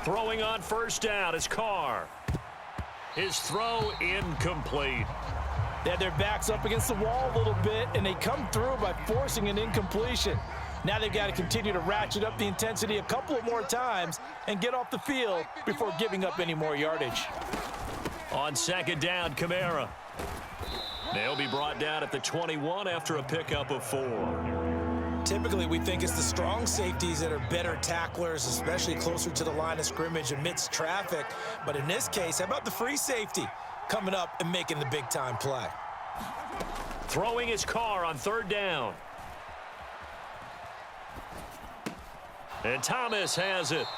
Throwing on first down is Carr. His throw incomplete. They had their backs up against the wall a little bit, and they come through by forcing an incompletion. Now they've got to continue to ratchet up the intensity a couple of more times and get off the field before giving up any more yardage. On second down, Kamara. They'll be brought down at the 21 after a pickup of 4. Typically, we think it's the strong safeties that are better tacklers, especially closer to the line of scrimmage amidst traffic. But in this case, how about the free safety coming up and making the big-time play? Throwing his Carr on third down. And Thomas has it.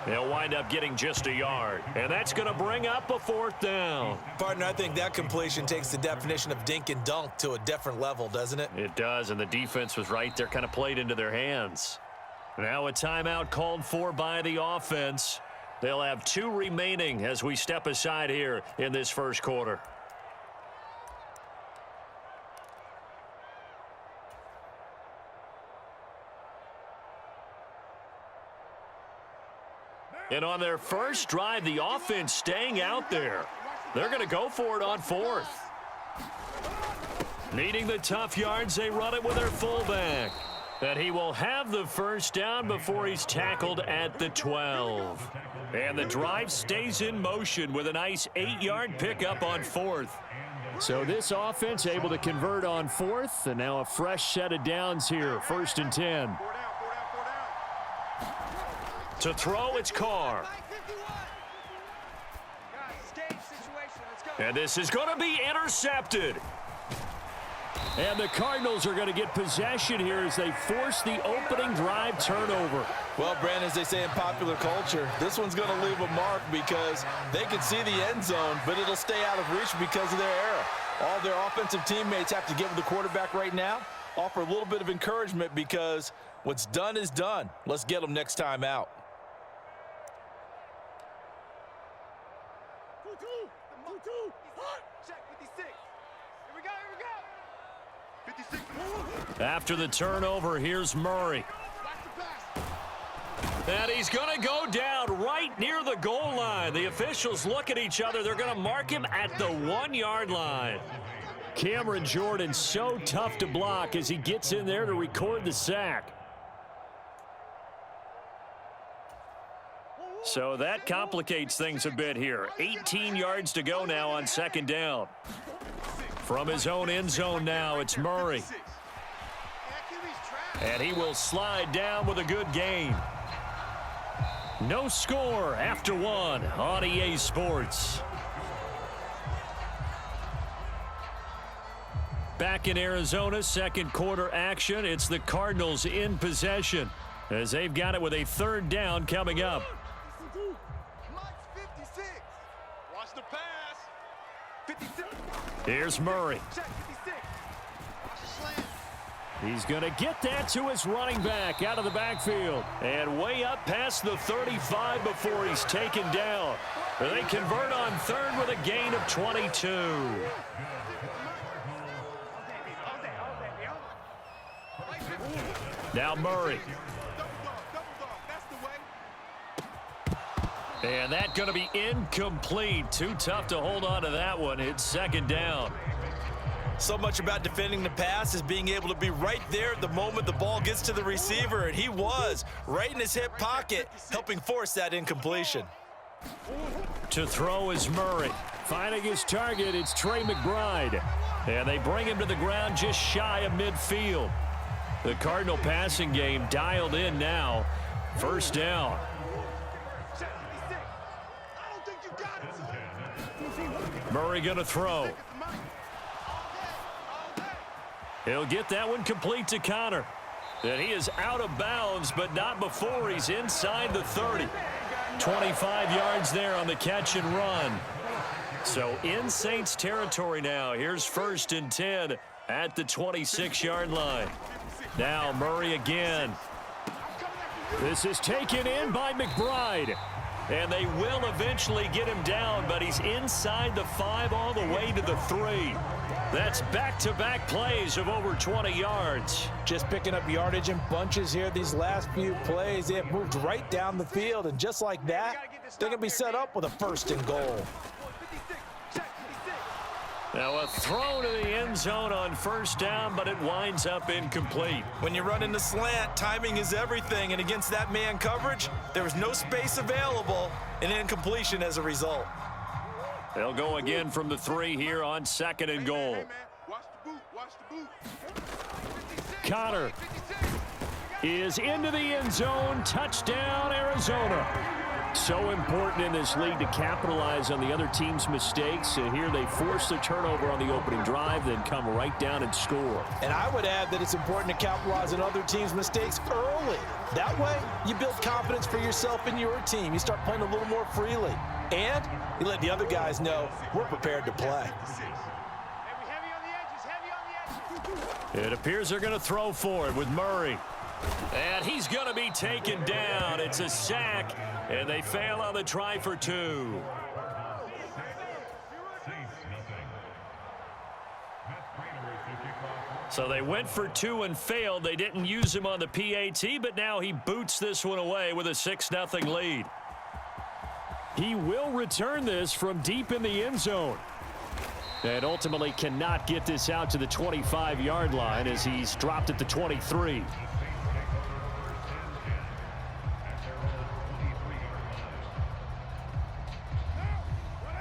They'll wind up getting just a yard. And that's going to bring up a fourth down. Partner, I think that completion takes the definition of dink and dunk to a different level, doesn't it? It does, and the defense was right there, kind of played into their hands. Now a timeout called for by the offense. They'll have 2 remaining as we step aside here in this first quarter. And on their first drive, the offense staying out there. They're going to go for it on fourth. Needing the tough yards, they run it with their fullback. And he will have the first down before he's tackled at the 12. And the drive stays in motion with a nice 8-yard pickup on fourth. So this offense able to convert on fourth, and now a fresh set of downs here, 1st and 10. To throw, it's Carr. And this is going to be intercepted. And the Cardinals are going to get possession here as they force the opening drive turnover. Well, Brandon, as they say in popular culture, this one's going to leave a mark because they can see the end zone, but it'll stay out of reach because of their error. All their offensive teammates have to give the quarterback right now, offer a little bit of encouragement because what's done is done. Let's get them next time out. After the turnover, here's Murray. And he's going to go down right near the goal line. The officials look at each other. They're going to mark him at the 1-yard line. Cameron Jordan so tough to block as he gets in there to record the sack. So that complicates things a bit here. 18 yards to go now on second down. From his own end zone now, it's Murray. And he will slide down with a good gain. No score after 1 on EA Sports. Back in Arizona, second quarter action. It's the Cardinals in possession as they've got it with a third down coming up. Here's Murray. He's going to get that to his running back out of the backfield. And way up past the 35 before he's taken down. They convert on third with a gain of 22. Now Murray. And that's going to be incomplete. Too tough to hold on to that one. It's second down. So much about defending the pass is being able to be right there at the moment the ball gets to the receiver, and he was right in his hip pocket, helping force that incompletion. To throw is Murray. Finding his target, it's Trey McBride. And they bring him to the ground just shy of midfield. The Cardinal passing game dialed in now. First down. Murray going to throw. He'll get that one complete to Connor. And he is out of bounds, but not before he's inside the 30. 25 yards there on the catch and run. So in Saints territory now. Here's 1st and 10 at the 26-yard line. Now Murray again. This is taken in by McBride. And they will eventually get him down, but he's inside the 5 all the way to the 3. That's back-to-back plays of over 20 yards. Just picking up yardage in bunches here these last few plays. They have moved right down the field, and just like that, they're going to be set up with a 1st and goal. Now a throw to the end zone on 1st down, but it winds up incomplete. When you run in the slant, timing is everything, and against that man coverage, there was no space available, and incompletion as a result. They'll go again from the 3 here on 2nd and goal. Connor is into the end zone. Touchdown, Arizona. So important in this league to capitalize on the other team's mistakes. So here they force the turnover on the opening drive, then come right down and score. And I would add that it's important to capitalize on other teams' mistakes early. That way, you build confidence for yourself and your team. You start playing a little more freely. And you let the other guys know we're prepared to play. It appears they're going to throw for it with Murray. And he's going to be taken down. It's a sack, and they fail on the try for 2. So they went for 2 and failed. They didn't use him on the PAT, but now he boots this one away with a 6-0 lead. He will return this from deep in the end zone. And ultimately cannot get this out to the 25-yard line as he's dropped at the 23.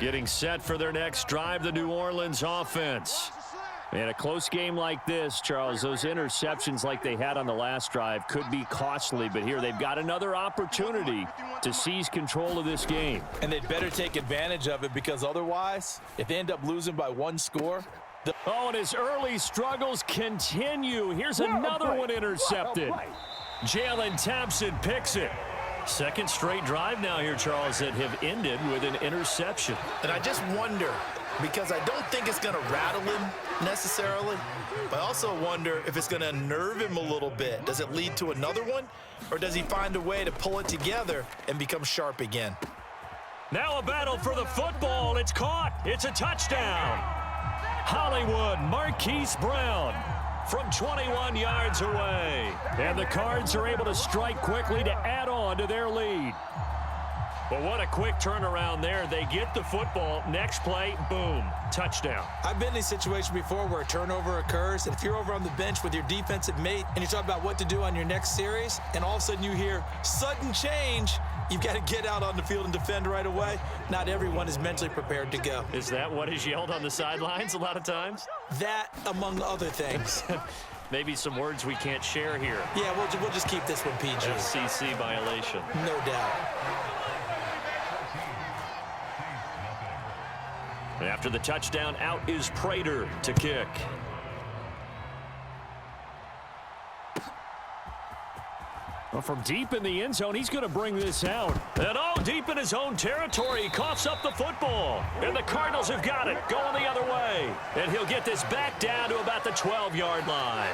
Getting set for their next drive, the New Orleans offense. In a close game like this, Charles, those interceptions like they had on the last drive could be costly, but here they've got another opportunity to seize control of this game. And they'd better take advantage of it, because otherwise, if they end up losing by 1 score... Oh, and his early struggles continue. Here's another one intercepted. Jalen Thompson picks it. Second straight drive now here, Charles, that have ended with an interception. And I just wonder, because I don't think it's going to rattle him necessarily, but I also wonder if it's going to unnerve him a little bit. Does it lead to another one, or does he find a way to pull it together and become sharp again? Now a battle for the football. It's caught. It's a touchdown. Hollywood, Marquise Brown from 21 yards away. And the Cards are able to strike quickly to add on to their lead. But what a quick turnaround there. They get the football. Next play, boom, touchdown. I've been in a situation before where a turnover occurs, and if you're over on the bench with your defensive mate and you talk about what to do on your next series, and all of a sudden you hear sudden change, you've got to get out on the field and defend right away. Not everyone is mentally prepared to go. Is that what is yelled on the sidelines a lot of times? That, among other things. Maybe some words we can't share here. Yeah, we'll just keep this one PG. FCC violation. No doubt. After the touchdown, out is Prater to kick. Well, from deep in the end zone, he's going to bring this out. And deep in his own territory, he coughs up the football. And the Cardinals have got it, going the other way. And he'll get this back down to about the 12-yard line.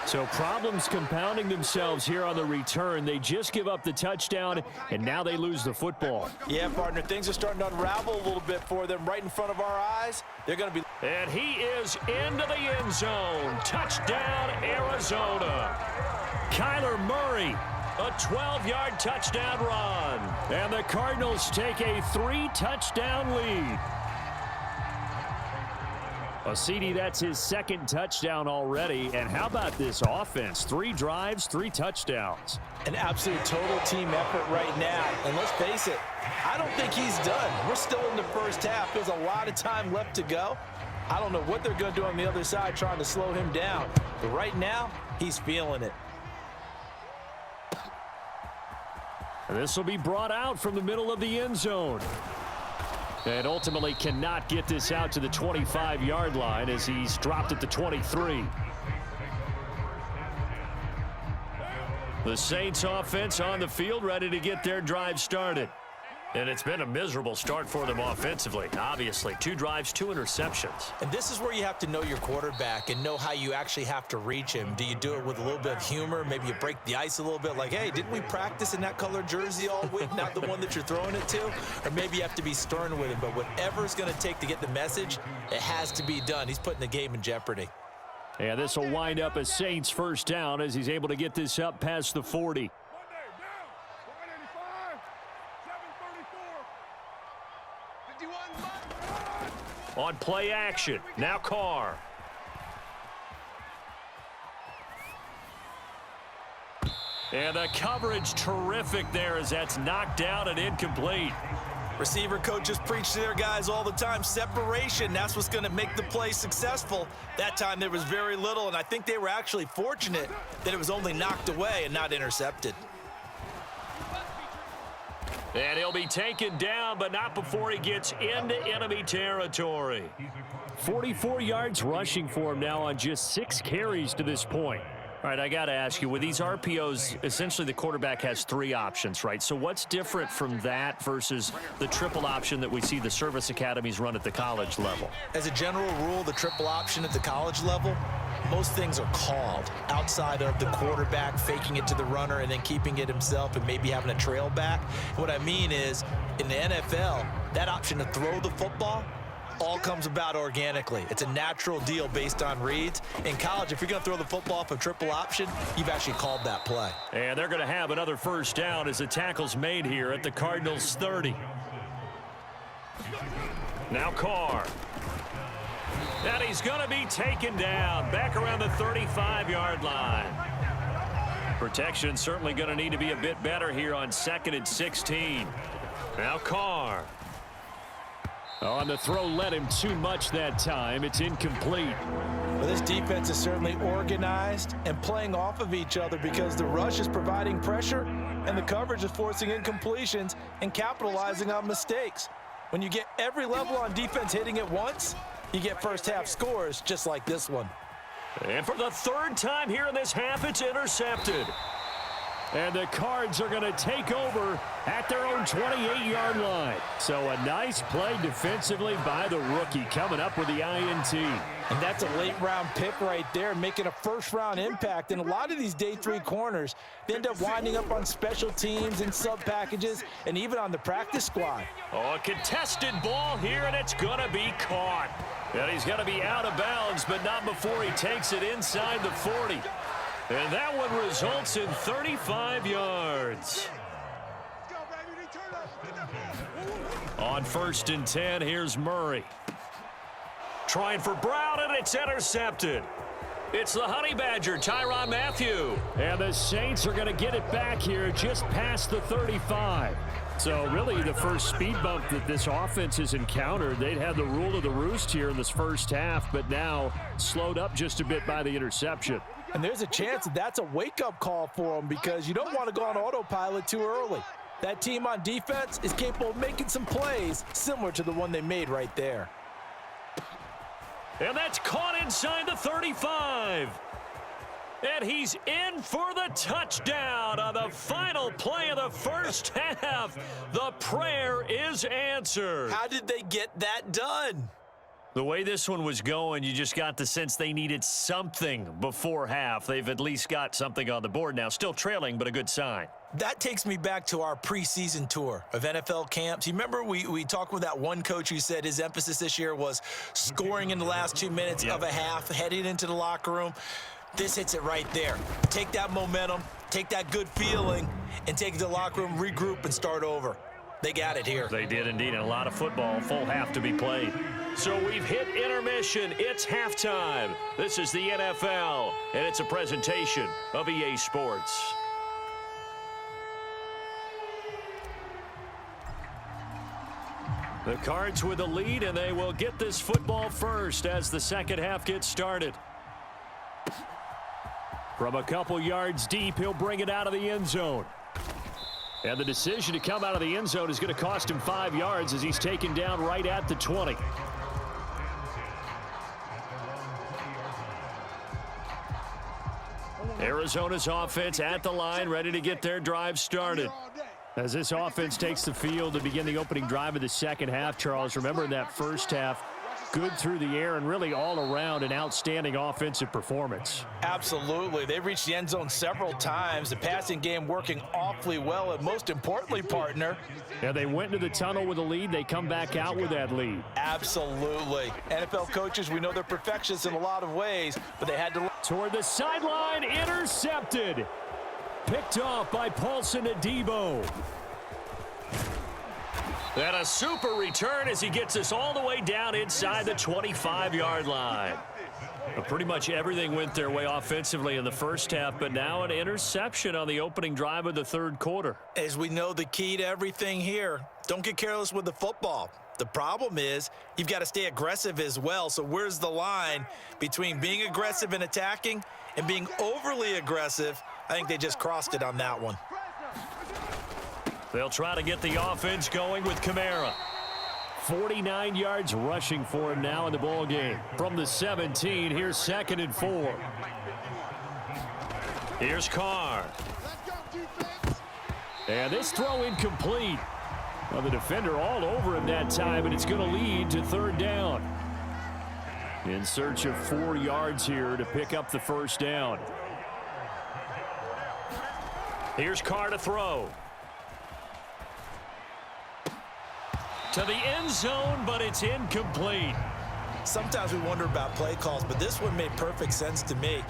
So problems compounding themselves here on the return. They just give up the touchdown, and now they lose the football. Yeah, partner, things are starting to unravel a little bit for them right in front of our eyes. They're going to be... And he is into the end zone. Touchdown, Arizona. Kyler Murray, a 12-yard touchdown run. And the Cardinals take a 3-touchdown lead. CD, that's his 2nd touchdown already. And how about this offense? 3 drives, 3 touchdowns. An absolute total team effort right now. And let's face it, I don't think he's done. We're still in the first half. There's a lot of time left to go. I don't know what they're going to do on the other side trying to slow him down. But right now, he's feeling it. And this will be brought out from the middle of the end zone. And ultimately cannot get this out to the 25-yard line as he's dropped at the 23. The Saints offense on the field, ready to get their drive started. And it's been a miserable start for them offensively, obviously. 2 drives, 2 interceptions. And this is where you have to know your quarterback and know how you actually have to reach him. Do you do it with a little bit of humor? Maybe you break the ice a little bit, like, hey, didn't we practice in that color jersey all week, not the one that you're throwing it to? Or maybe you have to be stern with him. But whatever it's going to take to get the message, it has to be done. He's putting the game in jeopardy. And this will wind up a Saints first down as he's able to get this up past the 40. On play action, now Carr. And the coverage terrific there as that's knocked down and incomplete. Receiver coaches preach to their guys all the time. Separation, that's what's going to make the play successful. That time there was very little, and I think they were actually fortunate that it was only knocked away and not intercepted. And he'll be taken down, but not before he gets into enemy territory. 44 yards rushing for him now on just 6 carries to this point. All right, I got to ask you, with these RPOs, essentially the quarterback has 3 options, right? So what's different from that versus the triple option that we see the service academies run at the college level? As a general rule, the triple option at the college level, most things are called outside of the quarterback faking it to the runner and then keeping it himself and maybe having a trail back. What I mean is, in the NFL, that option to throw the football all comes about organically. It's a natural deal based on reads. In college, if you're going to throw the football off a triple option, you've actually called that play. And they're going to have another first down as the tackle's made here at the Cardinals' 30. Now Carr. And he's going to be taken down back around the 35-yard line. Protection certainly going to need to be a bit better here on 2nd and 16. Now Carr. On the throw led him too much that time. It's incomplete. Well, this defense is certainly organized and playing off of each other because the rush is providing pressure and the coverage is forcing incompletions and capitalizing on mistakes. When you get every level on defense hitting at once, you get first half scores just like this one. And for the 3rd time here in this half, it's intercepted. And the Cards are going to take over at their own 28-yard line. So a nice play defensively by the rookie coming up with the INT. And that's a late-round pick right there, making a first-round impact. And a lot of these day 3 corners, they end up winding up on special teams and sub-packages and even on the practice squad. Oh, a contested ball here, and it's going to be caught. And he's going to be out of bounds, but not before he takes it inside the 40. And that one results in 35 yards. On 1st and 10, here's Murray. Trying for Brown, and it's intercepted. It's the Honey Badger, Tyrann Mathieu. And the Saints are going to get it back here just past the 35. So really the first speed bump that this offense has encountered. They'd had the rule of the roost here in this first half, but now slowed up just a bit by the interception. And there's a chance that that's a wake-up call for them because you don't want to go on autopilot too early. That team on defense is capable of making some plays similar to the one they made right there. And that's caught inside the 35. And he's in for the touchdown on the final play of the first half. The prayer is answered. How did they get that done? The way this one was going, you just got the sense they needed something before half. They've at least got something on the board now. Still trailing, but a good sign. That takes me back to our preseason tour of NFL camps. You remember we talked with that one coach who said his emphasis this year was scoring in the last 2 minutes of a half, heading into the locker room. This hits it right there. Take that momentum, take that good feeling, and take it to the locker room, regroup, and start over. They got it here. They did indeed, and a lot of football, full half to be played. So we've hit intermission. It's halftime. This is the NFL, and it's a presentation of EA Sports. The Cards with the lead, and they will get this football first as the second half gets started. From a couple yards deep, he'll bring it out of the end zone. And the decision to come out of the end zone is going to cost him 5 yards as he's taken down right at the 20. Arizona's offense at the line, ready to get their drive started. As this offense takes the field to begin the opening drive of the second half, Charles, remember in that first half, good through the air and really all around an outstanding offensive performance. Absolutely. They reached the end zone several times. The passing game working awfully well, and most importantly, partner. Yeah, they went into the tunnel with a lead. They come back out with that lead. Absolutely. NFL coaches, we know they're perfectionists in a lot of ways, but they had to... Toward the sideline, intercepted. Picked off by Paulson Adebo. And a super return as he gets us all the way down inside the 25-yard line. Pretty much everything went their way offensively in the first half, but now an interception on the opening drive of the third quarter. As we know, the key to everything here, don't get careless with the football. The problem is you've got to stay aggressive as well. So where's the line between being aggressive and attacking and being overly aggressive? I think they just crossed it on that one. They'll try to get the offense going with Kamara. 49 yards rushing for him now in the ball game. From the 17, here's 2nd and 4. Here's Carr. And this throw incomplete. Well, the defender all over him that time, and it's going to lead to 3rd down. In search of 4 yards here to pick up the first down. Here's Carr to throw. To the end zone, but it's incomplete. Sometimes we wonder about play calls, but this one made perfect sense to me.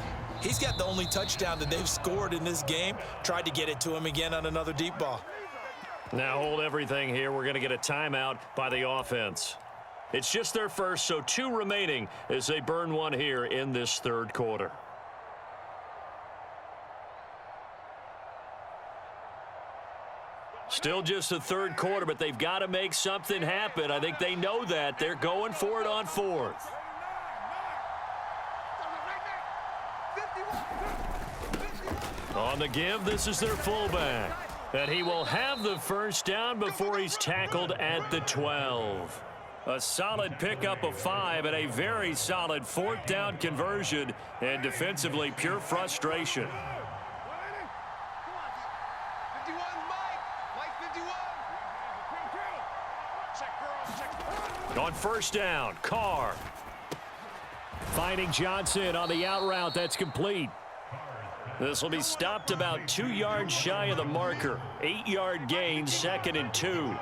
He's got the only touchdown that they've scored in this game. Tried to get it to him again on another deep ball. Now hold everything here. We're going to get a timeout by the offense. It's just their first, so 2 remaining as they burn one here in this third quarter. Still just the third quarter, but they've got to make something happen. I think they know that. They're going for it on 4th. On the give, this is their fullback. And he will have the first down before he's tackled at the 12. A solid pickup of 5 and a very solid 4th down conversion, and defensively pure frustration. On first down, Carr. Finding Johnson on the out route. That's complete. This will be stopped about 2 yards shy of the marker. 8-yard gain, 2nd and 2.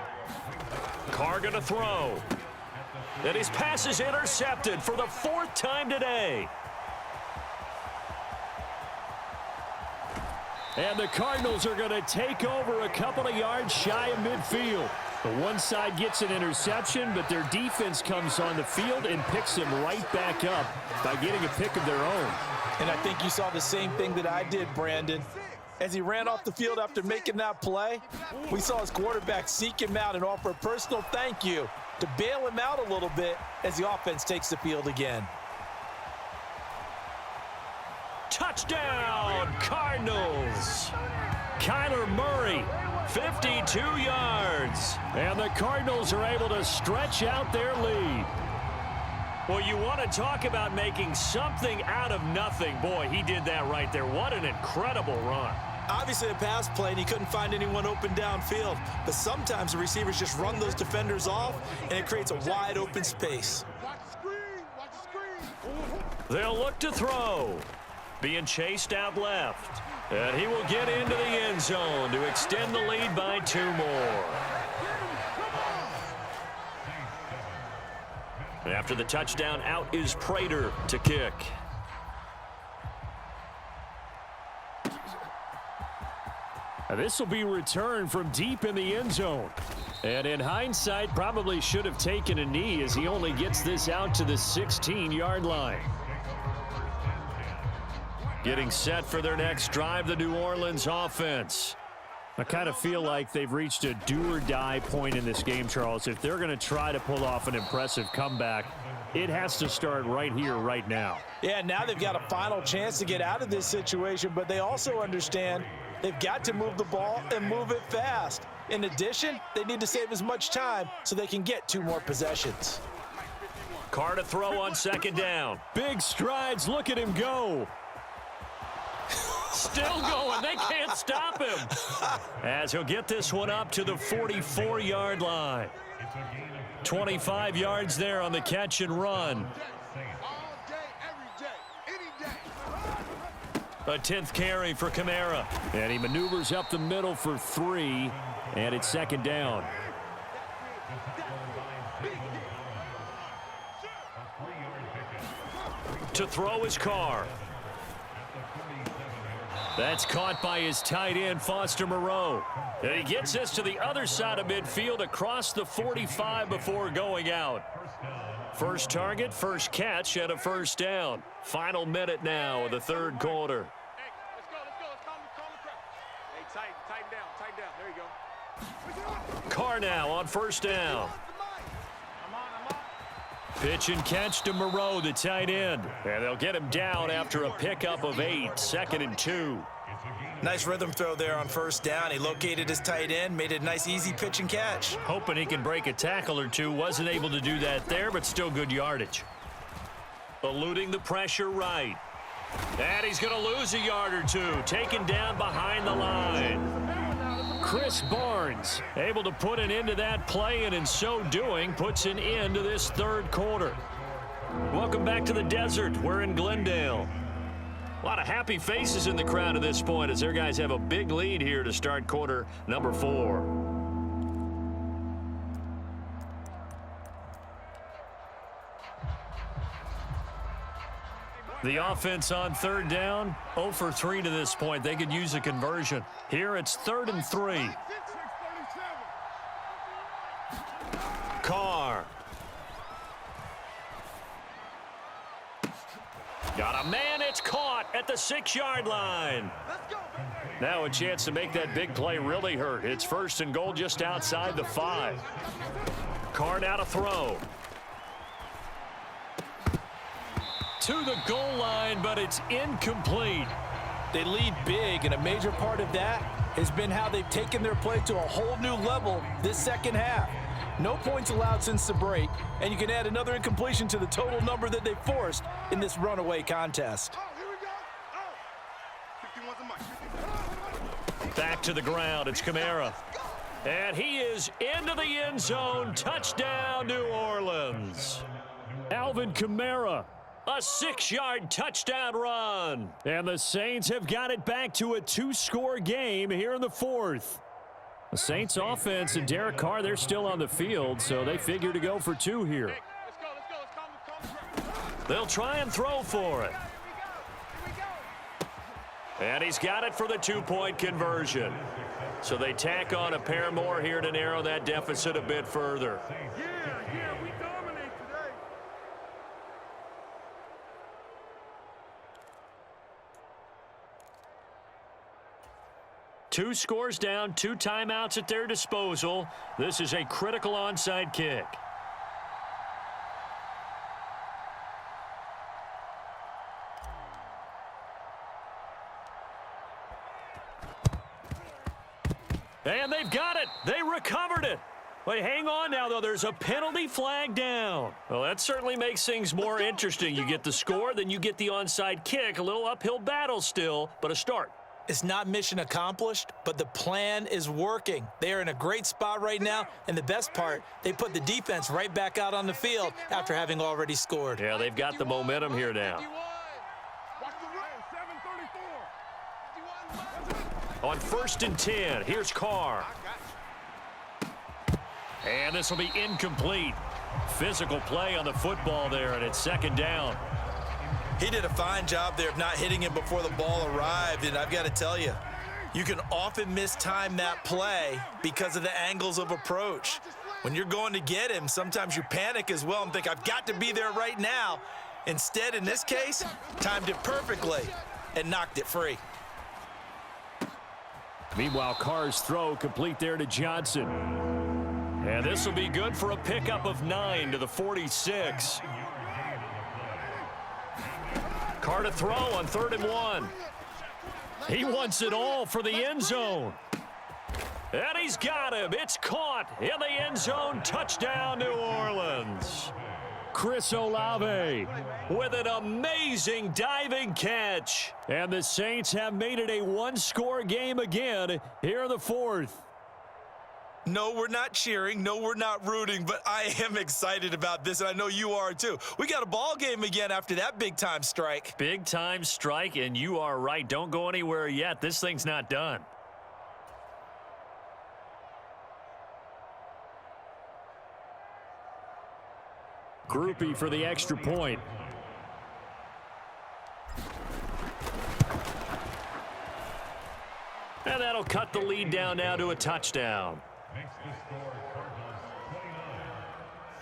Carr going to throw. And his pass is intercepted for the 4th time today. And the Cardinals are going to take over a couple of yards shy of midfield. The one side gets an interception, but their defense comes on the field and picks them right back up by getting a pick of their own. And I think you saw the same thing that I did, Brandon. As he ran off the field after making that play, we saw his quarterback seek him out and offer a personal thank you to bail him out a little bit as the offense takes the field again. Touchdown, Cardinals! Kyler Murray, 52 yards. And the Cardinals are able to stretch out their lead. Well, you want to talk about making something out of nothing. Boy, he did that right there. What an incredible run. Obviously a pass play, and he couldn't find anyone open downfield. But sometimes the receivers just run those defenders off, and it creates a wide open space. They'll look to throw. Being chased out left. And he will get into the end zone to extend the lead by 2 more. After the touchdown, out is Prater to kick. This will be returned from deep in the end zone. And in hindsight, probably should have taken a knee as he only gets this out to the 16-yard line. Getting set for their next drive, the New Orleans offense. I kind of feel like they've reached a do-or-die point in this game, Charles. If they're going to try to pull off an impressive comeback, it has to start right here, right now. Yeah, now they've got a final chance to get out of this situation, but they also understand they've got to move the ball and move it fast. In addition, they need to save as much time so they can get 2 more possessions. Carr to throw on 2nd down. Big strides. Look at him go. Still going. They can't stop him. As he'll get this one up to the 44-yard line. 25 yards there on the catch and run. A 10th carry for Kamara. And he maneuvers up the middle for 3, and it's second down. To throw his Carr. That's caught by his tight end, Foster Moreau. And he gets this to the other side of midfield across the 45 before going out. First target, first catch, and a first down. Final minute now of the third quarter. Hey, let's go. Let's calm the crowd. Hey, tighten down. There you go. Carr now on first down. Pitch and catch to Moreau, the tight end. And they'll get him down after a pickup of 8, 2nd and 2. Nice rhythm throw there on first down. He located his tight end, made it a nice, easy pitch and catch. Hoping he can break a tackle or two. Wasn't able to do that there, but still good yardage. Eluding the pressure right. And he's going to lose a yard or two. Taken down behind the line. Chris Barnes able to put an end to that play, and in so doing puts an end to this third quarter. Welcome back to the desert. We're in Glendale. A lot of happy faces in the crowd at this point as their guys have a big lead here to start quarter number 4. The offense on third down, 0 for 3 to this point. They could use a conversion. Here it's 3rd and 3. Carr. Got a man, it's caught at the 6-yard line. Now a chance to make that big play really hurt. It's 1st and goal just outside the 5. Carr now to throw. To the goal line, but it's incomplete. They lead big, and a major part of that has been how they've taken their play to a whole new level this second half. No points allowed since the break, and you can add another incompletion to the total number that they forced in this runaway contest. Back to the ground, it's Kamara. And he is into the end zone. Touchdown, New Orleans. Alvin Kamara. A 6-yard touchdown run. And the Saints have got it back to a 2-score game here in the 4th. The Saints offense and Derek Carr, they're still on the field, so they figure to go for 2 here. They'll try and throw for it. And he's got it for the 2-point conversion. So they tack on a pair more here to narrow that deficit a bit further. Yeah, we dominate today. Two scores down, 2 timeouts at their disposal. This is a critical onside kick. And they've got it. They recovered it. Wait, hang on now, though. There's a penalty flag down. Well, that certainly makes things more interesting. You get the score, then you get the onside kick. A little uphill battle still, but a start. It's not mission accomplished, but the plan is working. They are in a great spot right now, and the best part, they put the defense right back out on the field after having already scored. Yeah, they've got the momentum here now. On 1st and 10, here's Carr. And this will be incomplete. Physical play on the football there, and it's 2nd down. He did a fine job there of not hitting him before the ball arrived, and I've got to tell you, you can often mistime that play because of the angles of approach. When you're going to get him, sometimes you panic as well and think, I've got to be there right now. Instead, in this case, timed it perfectly and knocked it free. Meanwhile, Carr's throw complete there to Johnson. And this will be good for a pickup of 9 to the 46. Carr to throw on 3rd and 1. He wants it all for the end zone. And he's got him. It's caught in the end zone. Touchdown, New Orleans. Chris Olave with an amazing diving catch. And the Saints have made it a one-score game again here in the fourth. No, we're not cheering. No, we're not rooting, but I am excited about this, and I know you are too. We got a ball game again after that big-time strike. Big-time strike, and you are right. Don't go anywhere yet. This thing's not done. Groupie for the extra point. And that'll cut the lead down now to a touchdown. Makes the score Cardinals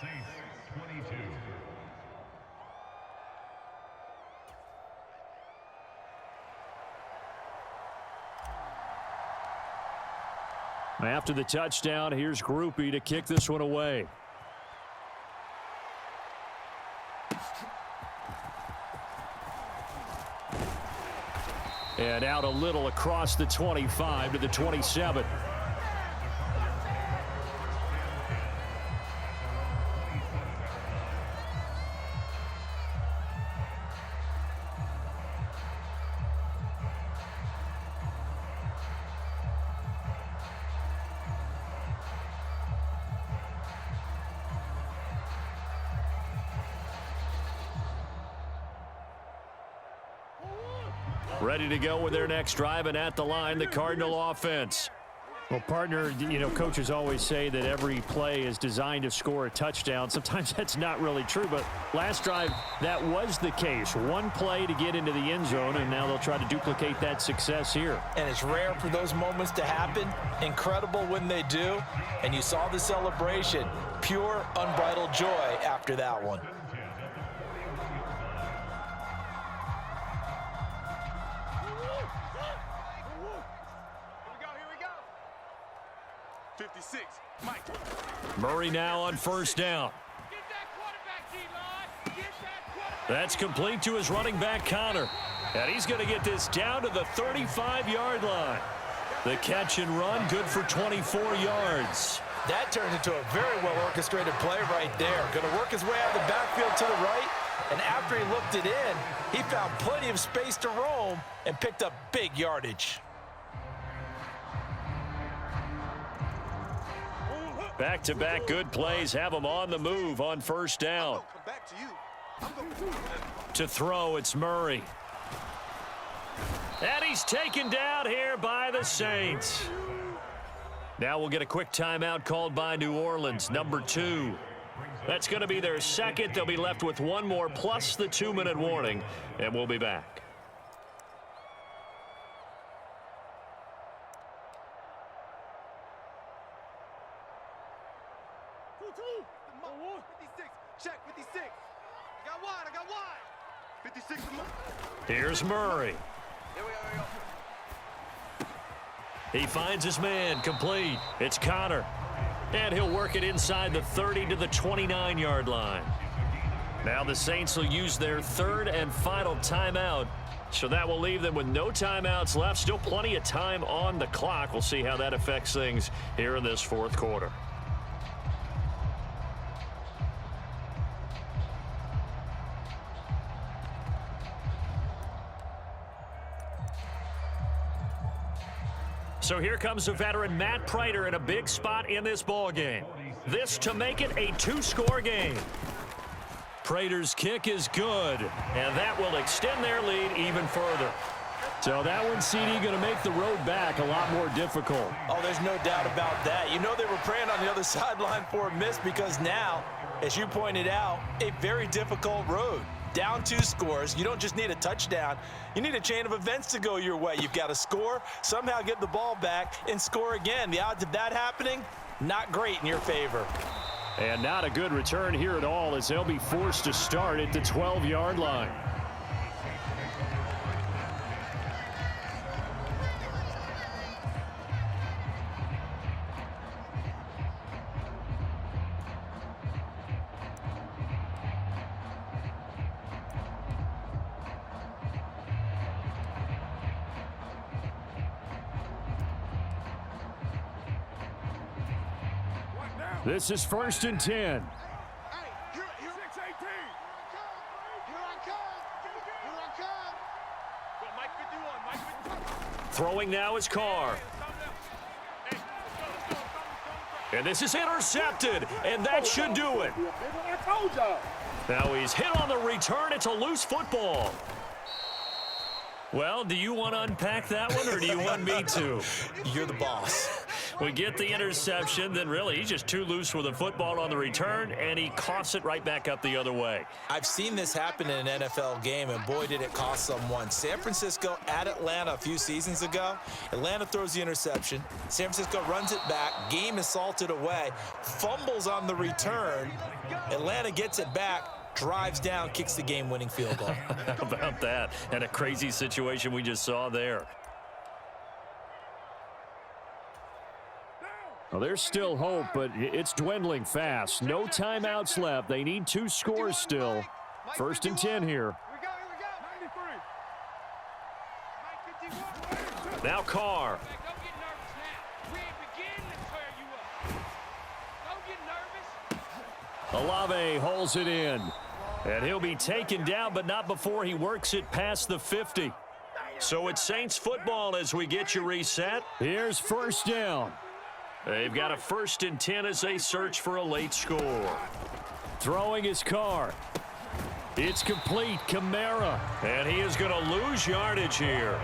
29, Saints 22. After the touchdown, here's Groupie to kick this one away. And out a little across the 25 to the 27. Ready to go with their next drive, and at the line, the Cardinal offense. Well, partner, you know, coaches always say that every play is designed to score a touchdown. Sometimes that's not really true, but last drive, that was the case. One play to get into the end zone, and now they'll try to duplicate that success here. And it's rare for those moments to happen. Incredible when they do. And you saw the celebration. Pure, unbridled joy after that one. Murray now on first down. That's complete to his running back, Connor. And he's going to get this down to the 35-yard line. The catch and run, good for 24 yards. That turned into a very well-orchestrated play right there. Going to work his way out of the backfield to the right. And after he looked it in, he found plenty of space to roam and picked up big yardage. Back-to-back good plays have him on the move on first down. To throw, it's Murray. And he's taken down here by the Saints. Now we'll get a quick timeout called by New Orleans, number 2. That's going to be their second. They'll be left with one more plus the 2-minute warning, and we'll be back. Check 56. I got wide. 56. Here's Murray. Here we go. He finds his man, complete. It's Connor. And he'll work it inside the 30 to the 29-yard line. Now the Saints will use their third and final timeout. So that will leave them with no timeouts left. Still plenty of time on the clock. We'll see how that affects things here in this fourth quarter. So here comes the veteran Matt Prater in a big spot in this ball game. This to make it a 2-score game. Prater's kick is good, and that will extend their lead even further. So that one, CD, going to make the road back a lot more difficult. Oh, there's no doubt about that. You know they were praying on the other sideline for a miss because now, as you pointed out, a very difficult road. Down 2 scores. You don't just need a touchdown. You need a chain of events to go your way. You've got to score, somehow get the ball back, and score again. The odds of that happening, not great in your favor. And not a good return here at all as they'll be forced to start at the 12-yard line. This is 1st and 10. Hey, 6-18. Throwing now is Carr. And this is intercepted, and that should do it. Now he's hit on the return. It's a loose football. Well, do you want to unpack that one, or do you want me to? You're the boss. We get the interception, then really he's just too loose with the football on the return, and he coughs it right back up the other way. I've seen this happen in an NFL game, and boy, did it cost someone. San Francisco at Atlanta a few seasons ago. Atlanta throws the interception. San Francisco runs it back. Game is salted away. Fumbles on the return. Atlanta gets it back. Drives down, kicks the game-winning field goal. How about that? And a crazy situation we just saw there. Well, there's still hope, but it's dwindling fast. No timeouts left. They need 2 scores still. 1st and 10 here. Now Carr. Olave holds it in. And he'll be taken down, but not before he works it past the 50. So it's Saints football as we get you reset. Here's 1st down. They've got a 1st and 10 as they search for a late score. Throwing his Carr. It's complete. Kamara. And he is going to lose yardage here.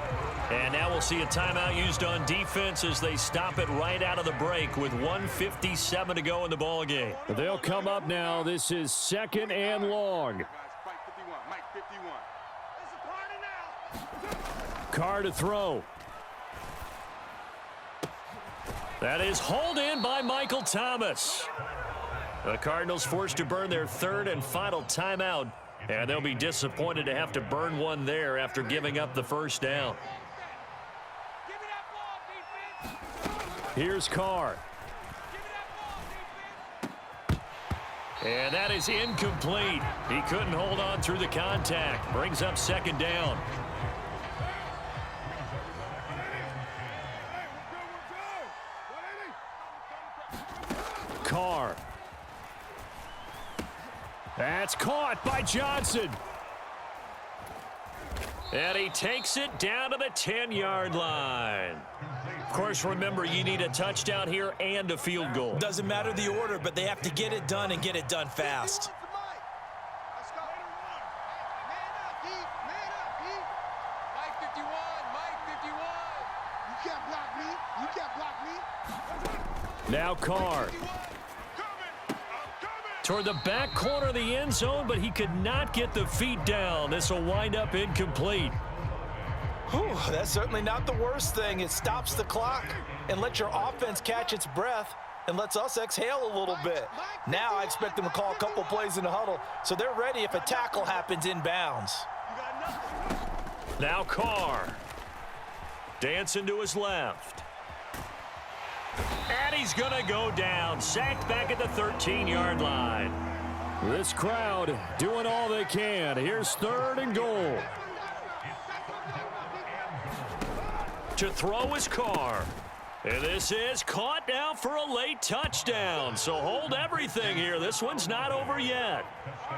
And now we'll see a timeout used on defense as they stop it right out of the break with 1:57 to go in the ball game. They'll come up now. This is 2nd and long. Carr to throw. That is hauled in by Michael Thomas. The Cardinals forced to burn their 3rd and final timeout, and they'll be disappointed to have to burn one there after giving up the 1st down. Here's Carr. And that is incomplete. He couldn't hold on through the contact. Brings up 2nd down. Carr. That's caught by Johnson. And he takes it down to the 10-yard line. Of course, remember, you need a touchdown here and a field goal. Doesn't matter the order, but they have to get it done and get it done fast. Now Carr. Toward the back corner of the end zone, but he could not get the feet down. This will wind up incomplete. Whew, that's certainly not the worst thing. It stops the clock and lets your offense catch its breath and lets us exhale a little bit. Now I expect them to call a couple plays in the huddle so they're ready if a tackle happens inbounds. Now Carr. Dancing to his left. And he's going to go down. Sacked back at the 13-yard line. This crowd doing all they can. Here's 3rd and goal. To throw his Carr. And this is caught now for a late touchdown. So hold everything here. This one's not over yet.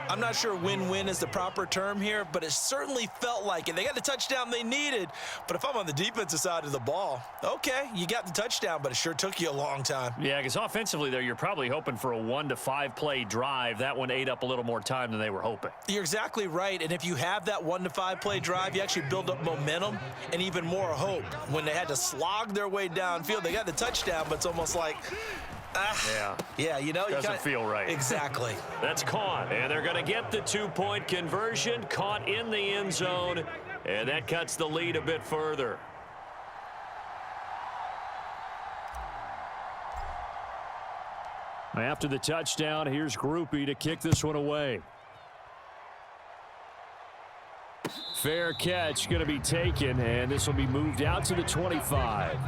I'm not sure win-win is the proper term here, but it certainly felt like it. They got the touchdown they needed, but if I'm on the defensive side of the ball, okay, you got the touchdown, but it sure took you a long time. Yeah, because offensively there, you're probably hoping for a 1 to 5 play drive. That one ate up a little more time than they were hoping. You're exactly right, and if you have that 1 to 5 play drive, you actually build up momentum and even more hope. When they had to slog their way downfield, they got the touchdown, but it's almost like, yeah, you know, doesn't feel right. Exactly. That's caught, and they're going to get the 2-point conversion. Caught in the end zone, and that cuts the lead a bit further. After the touchdown, here's Groupie to kick this one away. Fair catch going to be taken, and this will be moved out to the 25.